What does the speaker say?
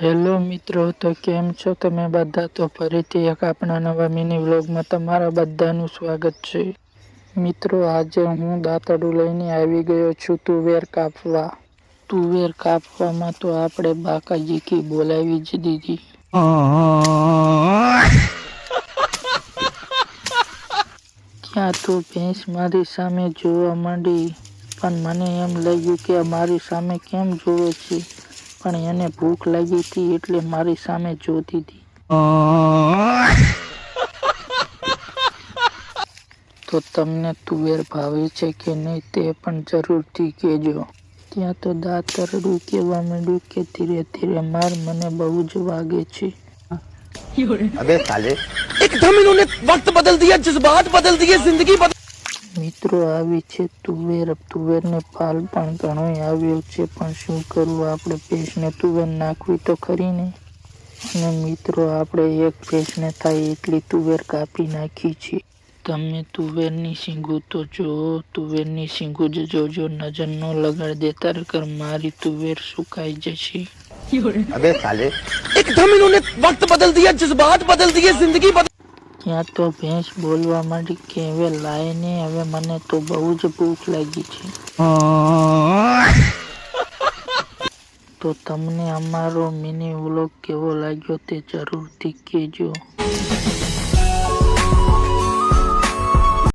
Hello મિત્રો, તો કેમ છો તમે બધા? તો ફરીથી એક આપણા નવા મિની વ્લોગમાં તમારા બધાનું સ્વાગત છે. મિત્રો, આજે હું દાંતરડું લઈને આવી ગયો છું તુવેર કાપવા. તુવેર કાપવામાં તો આપણે બાકાજીકી બોલાવી જ દીધી. ત્યાં તો ભેંસ મારી સામે જોવા માંડી, પણ મને એમ લાગ્યું કે મારી સામે કેમ જોવે છે, પણ એને ભૂખ લાગી હતી એટલે મારી સામે જોતી હતી. તો તમને તુવેર ભાવે છે કે નહીં તે પણ જરૂરથી કહેજો. ત્યાં તો દાંતરડું કહેવા માંડ્યું કે ધીરે ધીરે માર, મને બહુ જ વાગે છે. अबे साले एकदम इन्होंने वक्त बदल दिया, जज्बात बदल दिए, जिंदगी बदल। મિત્રો, આવી છે તુવેર. તુવેરને ફાલ પણ ઘણો આવ્યો છે, પણ શું કરવું, આપણે ભેંસને તુવેર નાખવી તો ખરી ને. અને મિત્રો, આપણે એક ભેંસને થાય એટલી તુવેર કાપી નાખી છે. તમે તુવેરની શીંગું તો જો, તુવેરની શીંગું જ જોજો, નજર ન લગાડ દેતા કર, મારી તુવેર સુકાઈ જશે. अबे साले एकदम इन्होंने वक्त बदल दिया, जज्बात बदल दिए, जिंदगी बदल। ત્યાં તો ભેંસ બોલવા માંડી કે હવે લાય ને, હવે મને તો બહુ જ ભૂખ લાગી છે. તો તમને અમારો મિની વ્લોગ કેવો લાગ્યો તે જરૂરથી કહેજો.